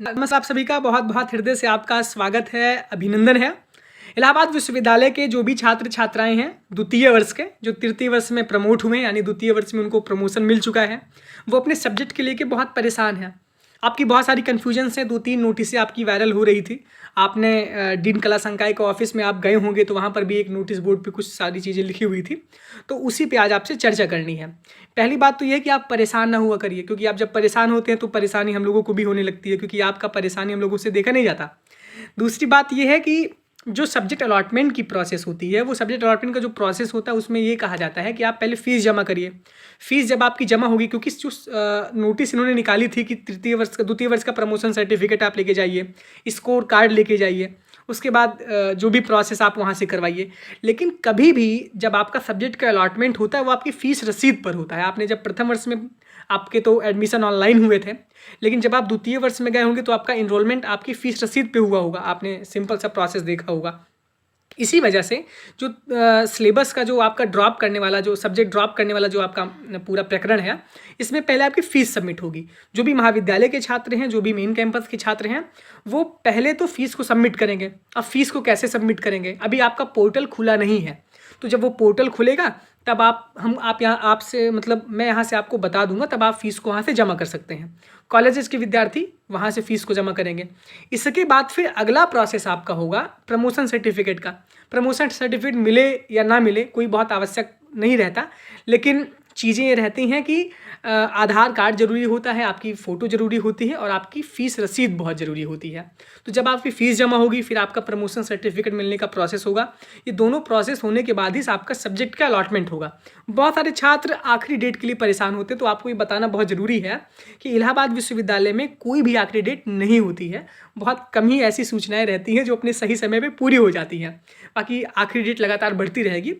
नमस्कार, आप सभी का बहुत-बहुत हृदय से आपका स्वागत है, अभिनंदन है। इलाहाबाद विश्वविद्यालय के जो भी छात्र-छात्राएँ हैं, द्वितीय वर्ष के, जो तृतीय वर्ष में प्रमोट हुए हैं, यानी द्वितीय वर्ष में उनको प्रमोशन मिल चुका है, वो अपने सब्जेक्ट के लेके बहुत परेशान हैं। आपकी बहुत सारी कन्फ्यूजन्स हैं, 2-3 नोटिसें आपकी वायरल हो रही थी। आपने डीन कला संकाय के ऑफ़िस में आप गए होंगे, तो वहाँ पर भी एक नोटिस बोर्ड पे कुछ सारी चीज़ें लिखी हुई थी। तो उसी पे आज आपसे चर्चा करनी है। पहली बात तो ये है कि आप परेशान ना हुआ करिए, क्योंकि आप जब परेशान होते हैं तो परेशानी हम लोगों को भी होने लगती है, क्योंकि आपका परेशानी हम लोगों से देखा नहीं जाता। दूसरी बात ये है कि जो सब्जेक्ट अलॉटमेंट की प्रोसेस होती है, वो सब्जेक्ट अलॉटमेंट का जो प्रोसेस होता है, उसमें ये कहा जाता है कि आप पहले फ़ीस जमा करिए। फ़ीस जब आपकी जमा होगी, क्योंकि जो नोटिस इन्होंने निकाली थी कि द्वितीय वर्ष का प्रमोशन सर्टिफिकेट आप लेके जाइए, स्कोर कार्ड लेके जाइए, उसके बाद जो भी प्रोसेस आप वहाँ से करवाइए। लेकिन कभी भी जब आपका सब्जेक्ट का अलॉटमेंट होता है, वो आपकी फ़ीस रसीद पर होता है। आपने जब प्रथम वर्ष में आपके तो एडमिशन ऑनलाइन हुए थे, लेकिन जब आप द्वितीय वर्ष में गए होंगे तो आपका एनरोलमेंट आपकी फ़ीस रसीद पे हुआ होगा। आपने सिंपल सा प्रोसेस देखा होगा। इसी वजह से जो सिलेबस का जो आपका ड्रॉप करने वाला, जो सब्जेक्ट ड्रॉप करने वाला जो आपका पूरा प्रकरण है, इसमें पहले आपकी फ़ीस सबमिट होगी। जो भी महाविद्यालय के छात्र हैं, जो भी मेन कैंपस के छात्र हैं, वो पहले तो फ़ीस को सबमिट करेंगे। अब फ़ीस को कैसे सबमिट करेंगे? अभी आपका पोर्टल खुला नहीं है, तो जब वो पोर्टल खुलेगा तब मैं यहाँ से आपको बता दूंगा, तब आप फ़ीस को वहाँ से जमा कर सकते हैं। कॉलेजेस के विद्यार्थी वहाँ से फ़ीस को जमा करेंगे। इसके बाद फिर अगला प्रोसेस आपका होगा प्रमोशन सर्टिफिकेट का। प्रमोशन सर्टिफिकेट मिले या ना मिले कोई बहुत आवश्यक नहीं रहता, लेकिन चीज़ें ये रहती हैं कि आधार कार्ड ज़रूरी होता है, आपकी फ़ोटो ज़रूरी होती है और आपकी फ़ीस रसीद बहुत ज़रूरी होती है। तो जब आपकी फ़ीस जमा होगी, फिर आपका प्रमोशन सर्टिफिकेट मिलने का प्रोसेस होगा। ये दोनों प्रोसेस होने के बाद ही आपका सब्जेक्ट का अलॉटमेंट होगा। बहुत सारे छात्र आखिरी डेट के लिए परेशान होते हैं, तो आपको ये बताना बहुत ज़रूरी है कि इलाहाबाद विश्वविद्यालय में कोई भी आखिरी डेट नहीं होती है। बहुत कम ही ऐसी सूचनाएँ रहती हैं जो अपने सही समय पर पूरी हो जाती हैं। बाकी आखिरी डेट लगातार बढ़ती रहेगी।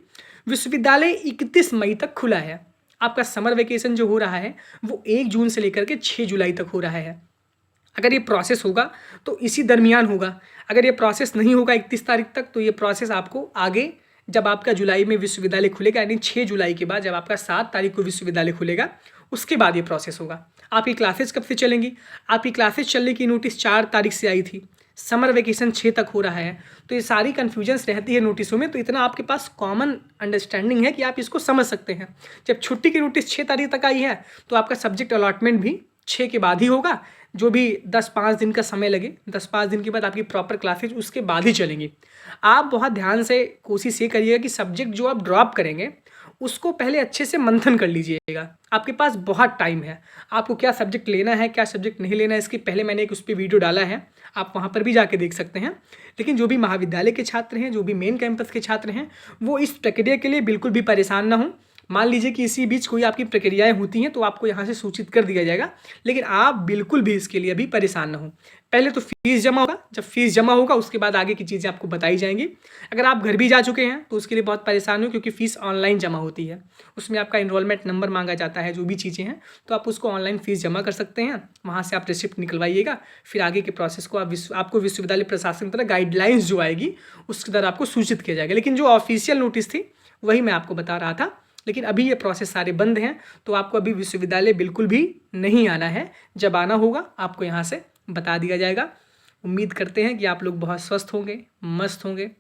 विश्वविद्यालय 31 मई तक खुला है। आपका समर वेकेशन जो हो रहा है, वो 1 जून से लेकर के 6 जुलाई तक हो रहा है। अगर ये प्रोसेस होगा तो इसी दरमियान होगा। अगर ये प्रोसेस नहीं होगा 31 तारीख तक, तो ये प्रोसेस आपको आगे, जब आपका जुलाई में विश्वविद्यालय खुलेगा, यानी 6 जुलाई के बाद जब आपका 7 तारीख को विश्वविद्यालय खुलेगा, उसके बाद ये प्रोसेस होगा। आपकी क्लासेस कब से चलेंगी? आपकी क्लासेस चलने की नोटिस 4 तारीख से आई थी। समर वेकेशन 6 तक हो रहा है। तो ये सारी कन्फ्यूजन्स रहती है नोटिसों में, तो इतना आपके पास कॉमन अंडरस्टैंडिंग है कि आप इसको समझ सकते हैं। जब छुट्टी की नोटिस 6 तारीख तक आई है, तो आपका सब्जेक्ट अलॉटमेंट भी 6 के बाद ही होगा। जो भी 10-5 दिन का समय लगे, 10-5 दिन के बाद आपकी प्रॉपर क्लासेज उसके बाद ही चलेंगी। आप बहुत ध्यान से कोशिश ये करिएगा कि सब्जेक्ट जो आप ड्रॉप करेंगे, उसको पहले अच्छे से मंथन कर लीजिएगा। आपके पास बहुत टाइम है। आपको क्या सब्जेक्ट लेना है, क्या सब्जेक्ट नहीं लेना है, इसके पहले मैंने एक उस पे वीडियो डाला है, आप वहाँ पर भी जाके देख सकते हैं। लेकिन जो भी महाविद्यालय के छात्र हैं, जो भी मेन कैंपस के छात्र हैं, वो इस प्रक्रिया के लिए बिल्कुल भी परेशान ना हों। मान लीजिए कि इसी बीच कोई आपकी प्रक्रियाएँ होती हैं, तो आपको यहाँ से सूचित कर दिया जाएगा, लेकिन आप बिल्कुल भी इसके लिए अभी परेशान ना हों। पहले तो फ़ीस जमा होगा, जब फ़ीस जमा होगा उसके बाद आगे की चीज़ें आपको बताई जाएँगी। अगर आप घर भी जा चुके हैं तो उसके लिए बहुत परेशान हो, क्योंकि फ़ीस ऑनलाइन जमा होती है। उसमें आपका एनरोलमेंट नंबर माँगा जाता है, जो भी चीज़ें हैं, तो आप उसको ऑनलाइन फ़ीस जमा कर सकते हैं। वहाँ से आप रिसिप्ट निकलवाइएगा, फिर आगे के प्रोसेस को आपको विश्वविद्यालय प्रशासन की तरफ गाइडलाइंस जो आएगी, उसकी तरह आपको सूचित किया जाएगा। लेकिन जो ऑफ़िशियल नोटिस थी, वही मैं आपको बता रहा था। लेकिन अभी ये प्रोसेस सारे बंद हैं, तो आपको अभी विश्वविद्यालय बिल्कुल भी नहीं आना है। जब आना होगा आपको यहाँ से बता दिया जाएगा। उम्मीद करते हैं कि आप लोग बहुत स्वस्थ होंगे, मस्त होंगे।